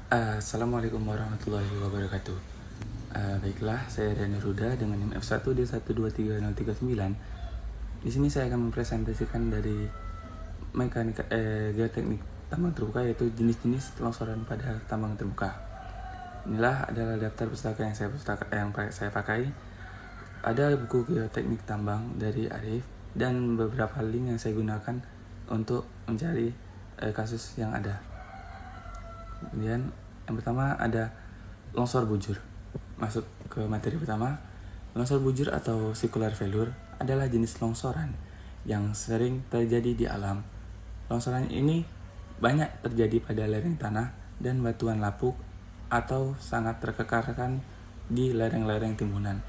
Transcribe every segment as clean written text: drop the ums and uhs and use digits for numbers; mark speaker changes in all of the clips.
Speaker 1: Assalamualaikum warahmatullahi wabarakatuh. Baiklah, saya Dani Ruda dengan NIM F1D123039. Di sini saya akan mempresentasikan dari mekanika geoteknik tambang terbuka, yaitu jenis-jenis longsoran pada tambang terbuka. Inilah adalah daftar pustaka yang saya pakai. Ada buku geoteknik tambang dari Arif dan beberapa link yang saya gunakan untuk mencari kasus yang ada. Kemudian yang pertama ada longsor bujur. Masuk ke materi pertama. Longsor bujur atau circular failure adalah jenis longsoran yang sering terjadi di alam. Longsoran ini banyak terjadi pada lereng tanah dan batuan lapuk atau sangat terkekarkan di lereng-lereng timbunan.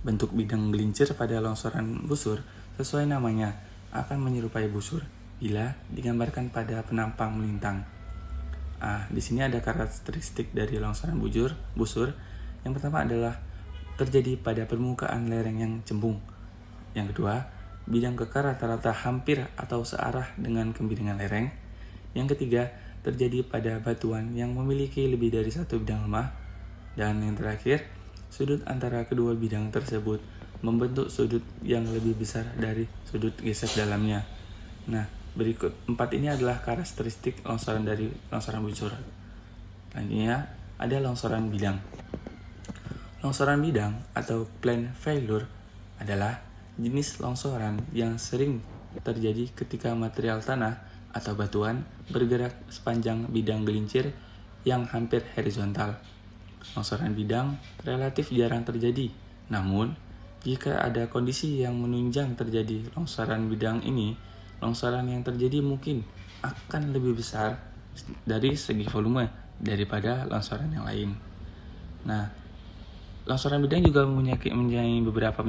Speaker 1: Bentuk bidang gelincir pada longsoran busur sesuai namanya akan menyerupai busur bila digambarkan pada penampang melintang. Di sini ada karakteristik dari longsoran busur. Yang pertama adalah terjadi pada permukaan lereng yang cembung. Yang kedua, bidang kekar rata-rata hampir atau searah dengan kemiringan lereng. Yang ketiga, terjadi pada batuan yang memiliki lebih dari satu bidang lemah. Dan yang terakhir, sudut antara kedua bidang tersebut membentuk sudut yang lebih besar dari sudut geser dalamnya. Nah, berikut 4 ini adalah karakteristik longsoran dari longsoran bujur. Selanjutnya ada longsoran bidang. Longsoran bidang atau plain failure adalah jenis longsoran yang sering terjadi ketika material tanah atau batuan bergerak sepanjang bidang gelincir yang hampir horizontal. Longsoran bidang relatif jarang terjadi, namun jika ada kondisi yang menunjang terjadi longsoran bidang ini, longsoran yang terjadi mungkin akan lebih besar dari segi volume daripada longsoran yang lain. Nah, longsoran bidang juga mempunyai beberapa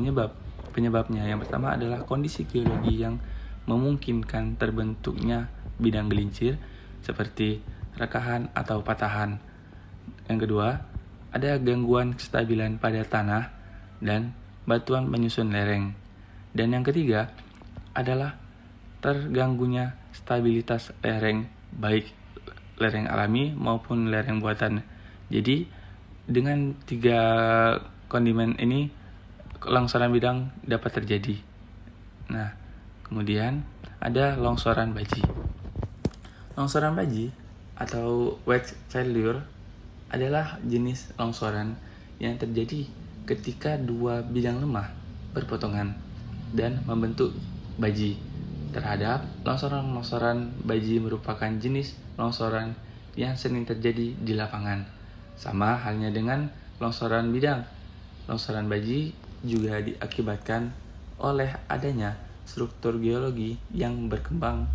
Speaker 1: penyebabnya. Yang pertama adalah kondisi geologi yang memungkinkan terbentuknya bidang gelincir seperti rekahan atau patahan. Yang kedua, ada gangguan kestabilan pada tanah dan batuan penyusun lereng. Dan yang ketiga adalah terganggunya stabilitas lereng, baik lereng alami maupun lereng buatan. Jadi dengan 3 kondimen ini longsoran bidang dapat terjadi. Nah, kemudian ada longsoran baji. Longsoran baji atau wedge failure adalah jenis longsoran yang terjadi ketika 2 bidang lemah berpotongan dan membentuk baji. Terhadap longsoran baji merupakan jenis longsoran yang sering terjadi di lapangan. Sama halnya dengan longsoran bidang. Longsoran baji juga diakibatkan oleh adanya struktur geologi yang berkembang.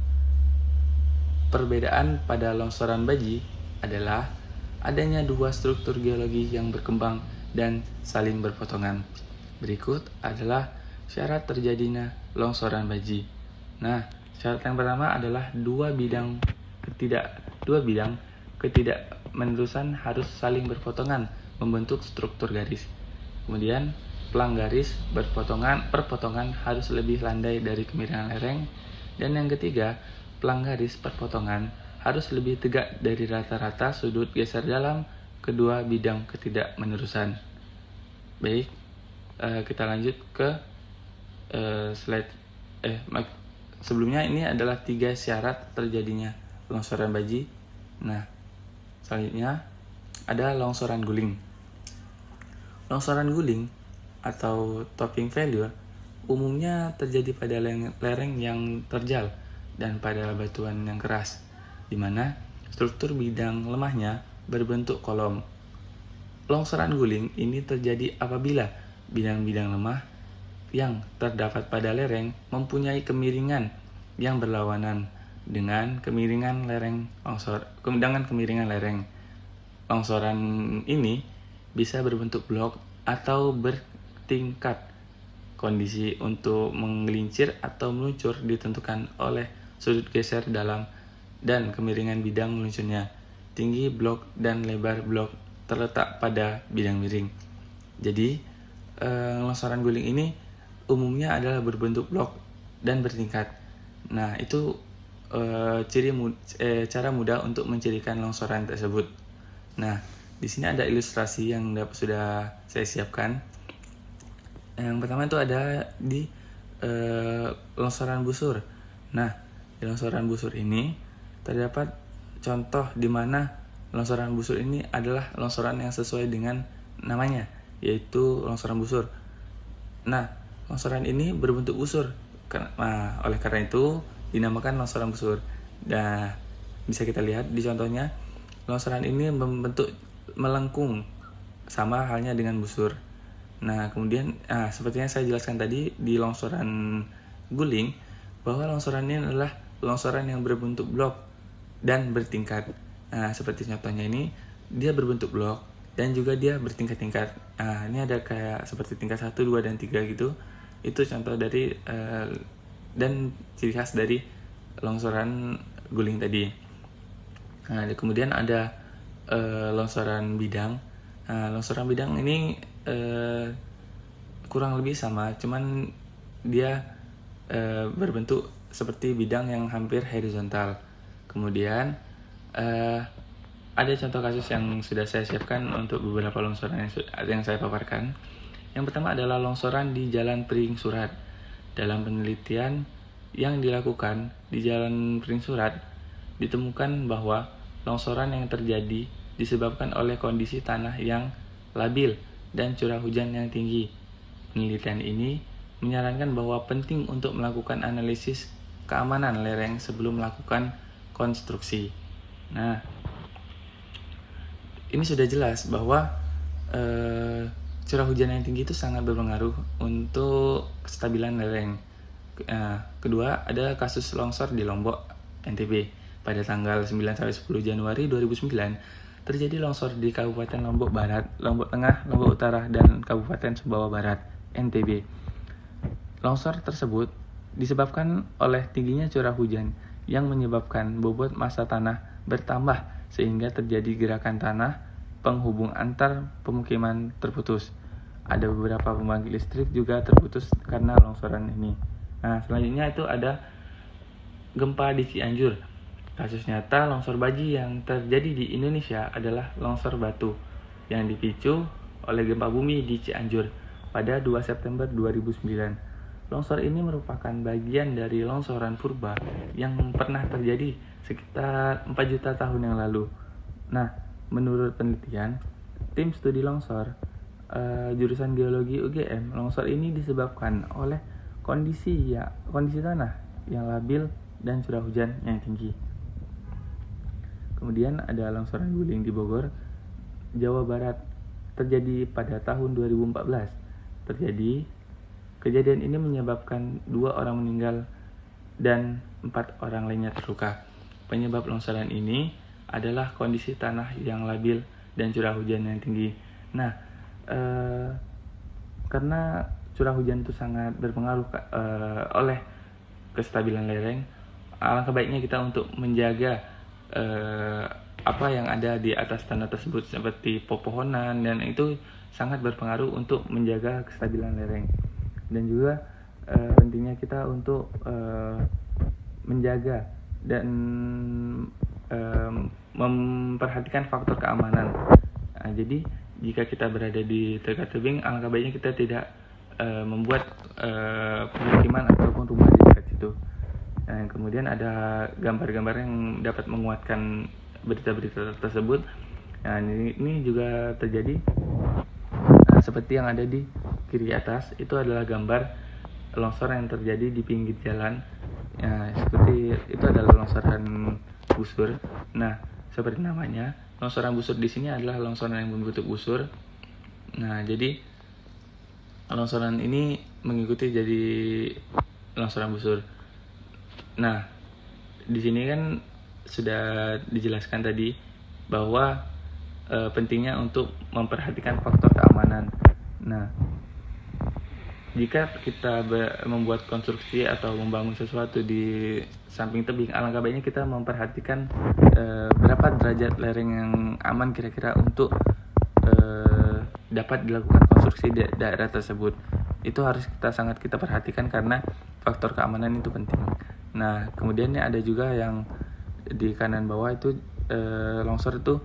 Speaker 1: Perbedaan pada longsoran baji adalah adanya 2 struktur geologi yang berkembang dan saling berpotongan. Berikut adalah syarat terjadinya longsoran baji. Nah, syarat yang pertama adalah dua bidang ketidakmenerusan harus saling berpotongan membentuk struktur garis. Kemudian pelang garis perpotongan harus lebih landai dari kemiringan lereng. Dan yang ketiga, pelang garis perpotongan harus lebih tegak dari rata-rata sudut geser dalam kedua bidang ketidakmenerusan. Baik, kita lanjut ke slide. Sebelumnya ini adalah 3 syarat terjadinya longsoran baji. Nah, selanjutnya ada longsoran guling. Longsoran guling atau topping failure umumnya terjadi pada lereng yang terjal dan pada batuan yang keras, di mana struktur bidang lemahnya berbentuk kolom. Longsoran guling ini terjadi apabila bidang-bidang lemah yang terdapat pada lereng mempunyai kemiringan yang berlawanan dengan kemiringan lereng. Longsoran ini bisa berbentuk blok atau bertingkat. Kondisi untuk menggelincir atau meluncur ditentukan oleh sudut geser dalam dan kemiringan bidang meluncurnya. Tinggi blok dan lebar blok terletak pada bidang miring. Jadi, longsoran guling ini umumnya adalah berbentuk blok dan bertingkat. Nah, itu cara mudah untuk mencirikan longsoran tersebut. Nah, di sini ada ilustrasi yang sudah saya siapkan. Yang pertama itu ada di longsoran busur. Nah, di longsoran busur ini terdapat contoh di mana longsoran busur ini adalah longsoran yang sesuai dengan namanya, yaitu longsoran busur. Nah, longsoran ini berbentuk busur. Oleh karena itu dinamakan longsoran busur. Nah, bisa kita lihat di contohnya, longsoran ini membentuk melengkung, sama halnya dengan busur. Nah, kemudian seperti yang saya jelaskan tadi di longsoran guling, bahwa longsoran ini adalah longsoran yang berbentuk blok dan bertingkat. Nah, seperti contohnya ini, dia berbentuk blok dan juga dia bertingkat-tingkat. Nah, ini ada kayak seperti tingkat 1, 2, dan 3 gitu. Itu contoh dari dan ciri khas dari longsoran guling tadi. Nah, kemudian ada longsoran bidang. Nah, longsoran bidang ini kurang lebih sama, cuman dia berbentuk seperti bidang yang hampir horizontal. Kemudian ada contoh kasus yang sudah saya siapkan untuk beberapa longsoran yang saya paparkan. Yang pertama adalah longsoran di Jalan Pring Surat. Dalam penelitian yang dilakukan di Jalan Pring Surat, ditemukan bahwa longsoran yang terjadi disebabkan oleh kondisi tanah yang labil dan curah hujan yang tinggi. Penelitian ini menyarankan bahwa penting untuk melakukan analisis keamanan lereng sebelum melakukan konstruksi. Nah, ini sudah jelas bahwa curah hujan yang tinggi itu sangat berpengaruh untuk kestabilan lereng. Kedua, ada kasus longsor di Lombok, NTB. Pada tanggal 9-10 Januari 2009, terjadi longsor di Kabupaten Lombok Barat, Lombok Tengah, Lombok Utara, dan Kabupaten Sumbawa Barat, NTB. Longsor tersebut disebabkan oleh tingginya curah hujan yang menyebabkan bobot massa tanah bertambah sehingga terjadi gerakan tanah penghubung antar pemukiman terputus. Ada beberapa pembangkit listrik juga terputus karena longsoran ini. Nah, selanjutnya itu ada gempa di Cianjur. Kasus nyata longsor baji yang terjadi di Indonesia adalah longsor batu yang dipicu oleh gempa bumi di Cianjur pada 2 September 2009. Longsor ini merupakan bagian dari longsoran purba yang pernah terjadi sekitar 4 juta tahun yang lalu. Nah, menurut penelitian tim studi longsor jurusan geologi UGM, longsor ini disebabkan oleh kondisi tanah yang labil dan curah hujan yang tinggi. Kemudian ada longsoran guling di Bogor, Jawa Barat, terjadi pada tahun 2014. Kejadian ini menyebabkan 2 orang meninggal dan 4 orang lainnya terluka. Penyebab longsoran ini adalah kondisi tanah yang labil dan curah hujan yang tinggi. Nah, karena curah hujan itu sangat berpengaruh oleh kestabilan lereng, alangkah baiknya kita untuk menjaga apa yang ada di atas tanah tersebut seperti pepohonan, dan itu sangat berpengaruh untuk menjaga kestabilan lereng. Dan juga pentingnya kita untuk menjaga dan memperhatikan faktor keamanan. Nah, jadi jika kita berada di dekat tebing, alangkah baiknya kita tidak membuat pemukiman ataupun rumah di dekat situ. Nah, kemudian ada gambar-gambar yang dapat menguatkan berita-berita tersebut. Nah, ini juga terjadi seperti yang ada di kiri atas. Itu adalah gambar longsor yang terjadi di pinggir jalan. Nah, seperti itu adalah longsoran busur. Nah, seperti namanya, longsoran busur di sini adalah longsoran yang berbentuk busur. Nah, jadi longsoran ini mengikuti jadi longsoran busur. Nah, di sini kan sudah dijelaskan tadi bahwa pentingnya untuk memperhatikan faktor keamanan. Nah, jika kita membuat konstruksi atau membangun sesuatu di samping tebing, alangkah baiknya kita memperhatikan berapa derajat lereng yang aman kira-kira untuk dapat dilakukan konstruksi di daerah tersebut. Itu harus sangat kita perhatikan karena faktor keamanan itu penting. Nah, kemudian nih ada juga yang di kanan bawah itu longsor itu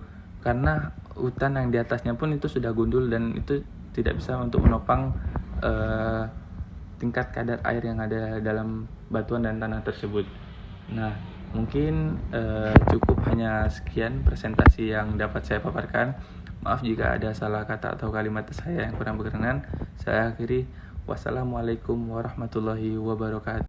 Speaker 1: karena hutan yang di atasnya pun itu sudah gundul dan itu tidak bisa untuk menopang tingkat kadar air yang ada dalam batuan dan tanah tersebut. Nah, mungkin cukup hanya sekian presentasi yang dapat saya paparkan. Maaf jika ada salah kata atau kalimat saya yang kurang berkenan. Saya akhiri, wassalamualaikum warahmatullahi wabarakatuh.